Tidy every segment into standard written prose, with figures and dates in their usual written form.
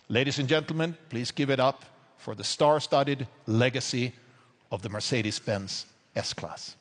Ladies and gentlemen, please give it up for the star-studded legacy of the Mercedes-Benz S-Class.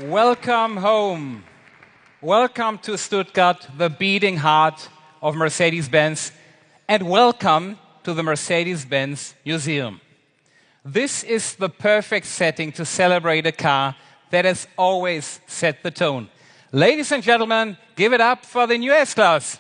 Welcome home. Welcome to Stuttgart, the beating heart of Mercedes-Benz, and welcome to the Mercedes-Benz Museum. This is the perfect setting to celebrate a car that has always set the tone. Ladies and gentlemen, give it up for the new S-Class.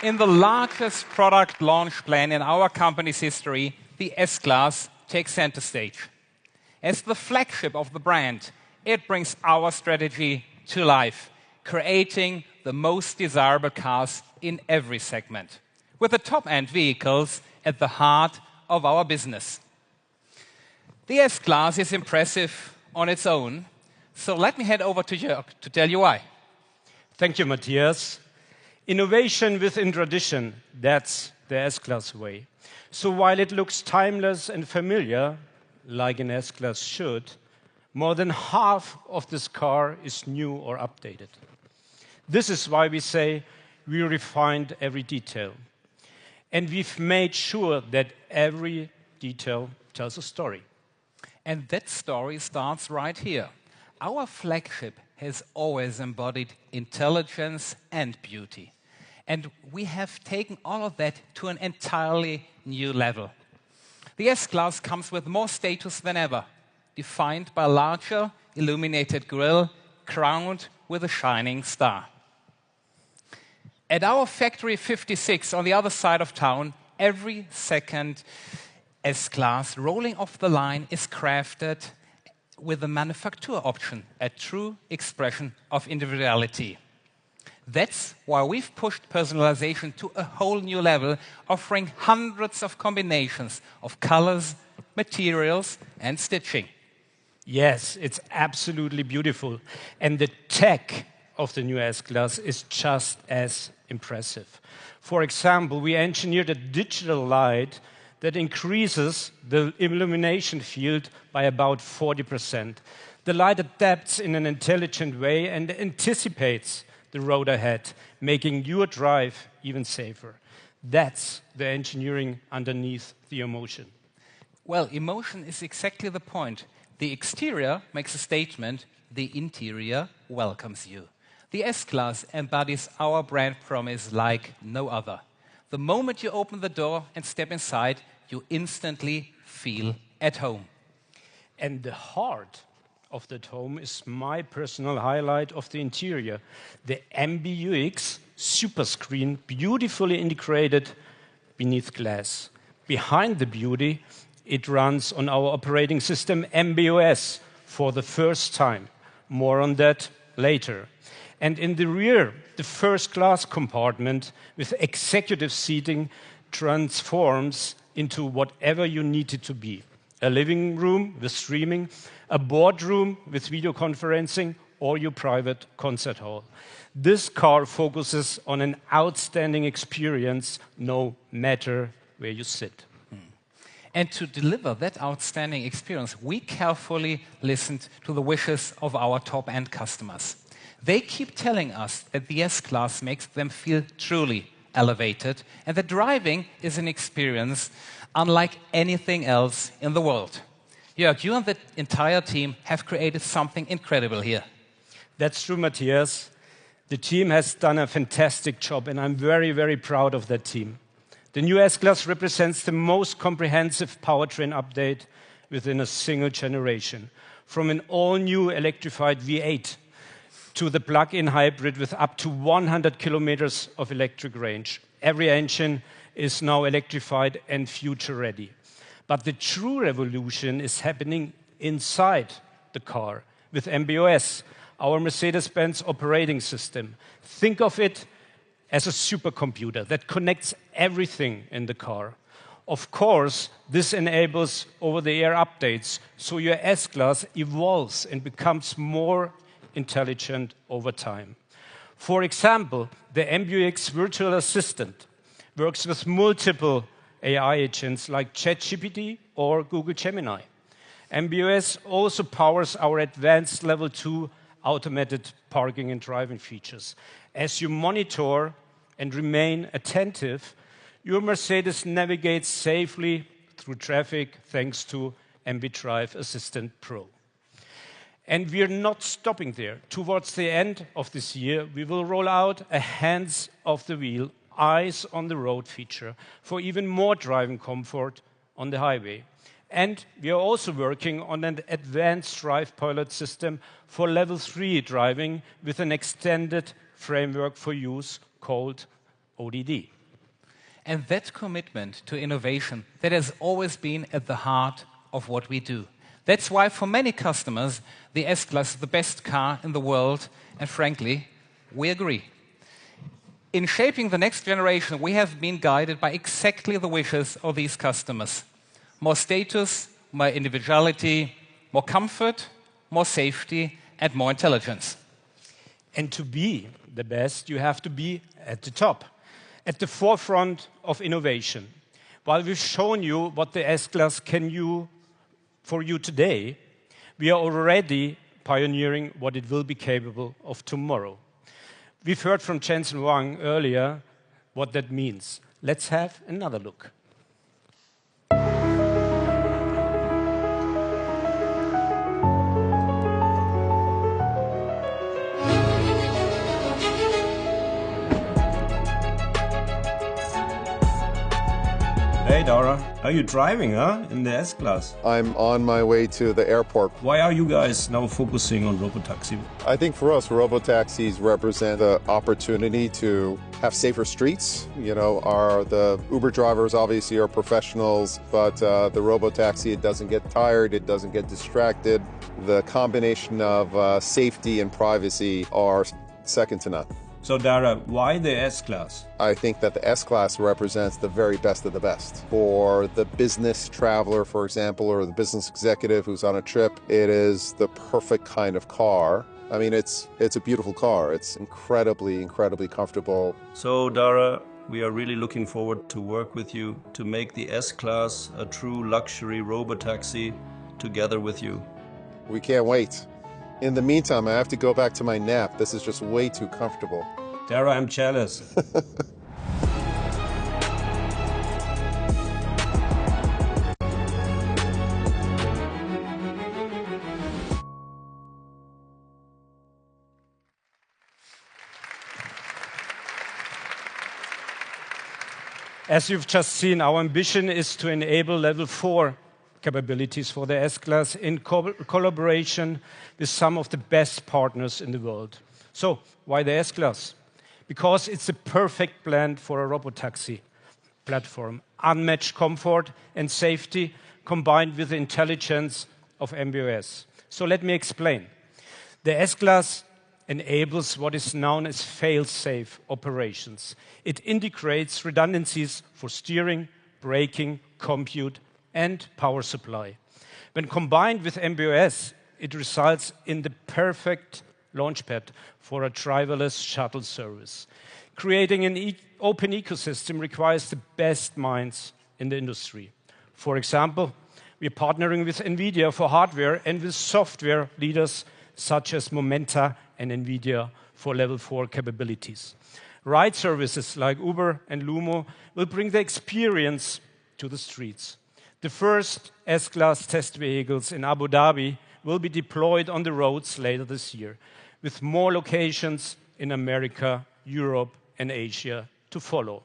In the largest product launch plan in our company's history, the S-Class takes center stage. As the flagship of the brand, it brings our strategy to life, creating the most desirable cars in every segment, with the top-end vehicles at the heart of our business. The S-Class is impressive on its own, so let me head over to Jörg to tell you why. Thank you, Matthias. Innovation within tradition, that's the S-Class way. So while it looks timeless and familiar, like an S-Class should, more than half of this car is new or updated. This is why we say we refined every detail. And we've made sure that every detail tells a story. And that story starts right here. Our flagship has always embodied intelligence and beauty. And we have taken all of that to an entirely new level. The S-Class comes with more status than ever, defined by a larger, illuminated grille crowned with a shining star. At our Factory 56 on the other side of town, every second S-Class rolling off the line is crafted with a MANUFAKTUR option, a true expression of individuality. That's why we've pushed personalization to a whole new level, offering hundreds of combinations of colors, materials, and stitching. Yes, it's absolutely beautiful. And the tech of the new S-Class is just as impressive. For example, we engineered a digital light that increases the illumination field by about 40%. The light adapts in an intelligent way and anticipates the road ahead, making your drive even safer. That's the engineering underneath the emotion. Well, emotion is exactly the point. The exterior makes a statement, the interior welcomes you. The S-Class embodies our brand promise like no other. The moment you open the door and step inside, you instantly feel at home. And the heart of that home is my personal highlight of the interior, the MB.UX Superscreen, beautifully integrated beneath glass. Behind the beauty, it runs on our operating system MB.OS for the first time. More on that later. And in the rear, the first-class compartment with executive seating transforms into whatever you need it to be. A living room with streaming, a boardroom with video conferencing, or your private concert hall. This car focuses on an outstanding experience no matter where you sit. And to deliver that outstanding experience, we carefully listened to the wishes of our top-end customers. They keep telling us that the S-Class makes them feel truly elevated and that driving is an experience unlike anything else in the world. Jörg, you and the entire team have created something incredible here. That's true, Matthias. The team has done a fantastic job, and I'm very, very proud of that team. The new S-Class represents the most comprehensive powertrain update within a single generation. From an all-new electrified V8 to the plug-in hybrid with up to 100 kilometers of electric range. Every engine is now electrified and future-ready. But the true revolution is happening inside the car with MB.OS, our Mercedes-Benz operating system. Think of it as a supercomputer that connects everything in the car. Of course, this enables over-the-air updates, so your S-Class evolves and becomes more intelligent over time. For example, the MBUX virtual assistant works with multiple AI agents like ChatGPT or Google Gemini. MB.OS also powers our advanced level 2 automated parking and driving features. As you monitor and remain attentive, your Mercedes navigates safely through traffic thanks to MB Drive Assistant Pro. And we are not stopping there. Towards the end of this year, we will roll out a hands off the wheel, eyes on the road feature for even more driving comfort on the highway. And we are also working on an advanced drive pilot system for level 3 driving with an extended framework for use called ODD. And that commitment to innovation, that has always been at the heart of what we do. That's why for many customers, the S-Class is the best car in the world, and frankly, we agree. In shaping the next generation, we have been guided by exactly the wishes of these customers. More status, more individuality, more comfort, more safety, and more intelligence. And to be the best, you have to be at the top, at the forefront of innovation. While we've shown you what the S-Class can do for you today, we are already pioneering what it will be capable of tomorrow. We've heard from Jensen Huang earlier what that means. Let's have another look. Hey Dara, are you driving, in the S-Class? I'm on my way to the airport. Why are you guys now focusing on robotaxi? I think for us, robotaxis represent the opportunity to have safer streets. You know, the Uber drivers obviously are professionals, but the robotaxi, it doesn't get tired, it doesn't get distracted. The combination of safety and privacy are second to none. So Dara, why the S-Class? I think that the S-Class represents the very best of the best. For the business traveler, for example, or the business executive who's on a trip, it is the perfect kind of car. I mean, it's a beautiful car. It's incredibly comfortable. So Dara, we are really looking forward to work with you to make the S-Class a true luxury robotaxi together with you. We can't wait. In the meantime, I have to go back to my nap. This is just way too comfortable. Dara, I'm jealous. As you've just seen, our ambition is to enable level 4 capabilities for the S-Class in collaboration with some of the best partners in the world. So, why the S-Class? Because it's a perfect blend for a robotaxi platform. Unmatched comfort and safety combined with the intelligence of MB.OS. So let me explain. The S-Class enables what is known as fail-safe operations. It integrates redundancies for steering, braking, compute, and power supply. When combined with MB.OS, it results in the perfect launchpad for a driverless shuttle service. Creating an open ecosystem requires the best minds in the industry. For example, we are partnering with NVIDIA for hardware and with software leaders such as Momenta and NVIDIA for level 4 capabilities. Ride services like Uber and Lumo will bring the experience to the streets. The first S-Class test vehicles in Abu Dhabi will be deployed on the roads later this year, with more locations in America, Europe, and Asia to follow.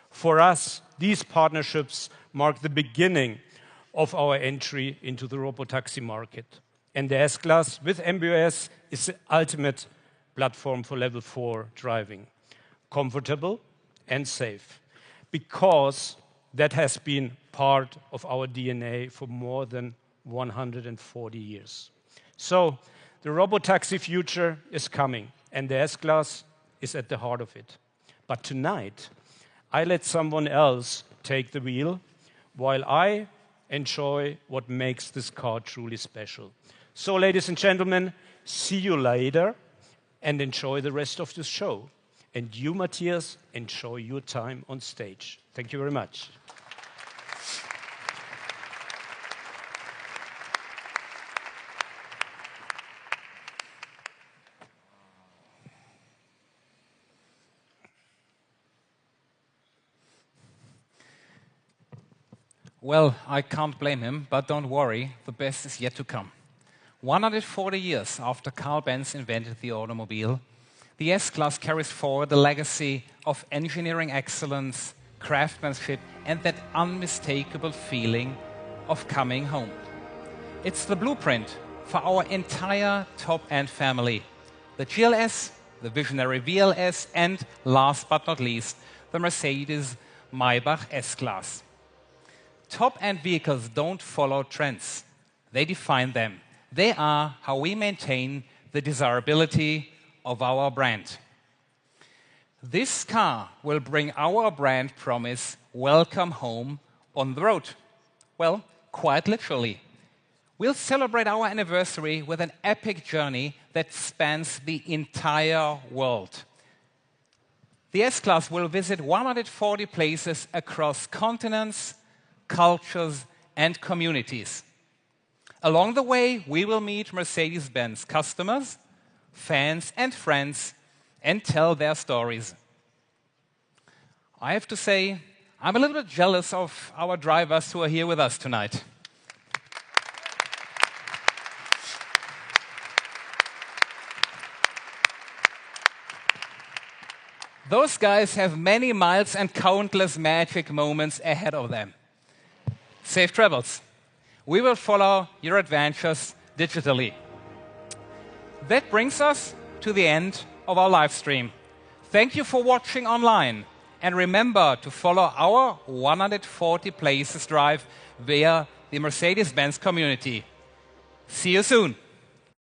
For us, these partnerships mark the beginning of our entry into the robotaxi market. And the S-Class with MB.OS is the ultimate platform for level 4 driving. Comfortable and safe, because that has been part of our DNA for more than 140 years. So, the robotaxi future is coming, and the S-Class is at the heart of it. But tonight, I let someone else take the wheel, while I enjoy what makes this car truly special. So, ladies and gentlemen, see you later, and enjoy the rest of the show. And you, Matthias, enjoy your time on stage. Thank you very much. Well, I can't blame him, but don't worry, the best is yet to come. 140 years after Carl Benz invented the automobile, the S-Class carries forward the legacy of engineering excellence, craftsmanship, and that unmistakable feeling of coming home. It's the blueprint for our entire top-end family, the GLS, the visionary VLS, and last but not least, the Mercedes-Maybach S-Class. Top-end vehicles don't follow trends. They define them. They are how we maintain the desirability of our brand. This car will bring our brand promise, welcome home, on the road. Well, quite literally. We'll celebrate our anniversary with an epic journey that spans the entire world. The S-Class will visit 140 places across continents, cultures, and communities. Along the way, we will meet Mercedes-Benz customers, fans, and friends, and tell their stories. I have to say, I'm a little bit jealous of our drivers who are here with us tonight. Those guys have many miles and countless magic moments ahead of them. Safe travels. We will follow your adventures digitally. That brings us to the end of our live stream. Thank you for watching online. And remember to follow our 140 Places Drive via the Mercedes-Benz community. See you soon.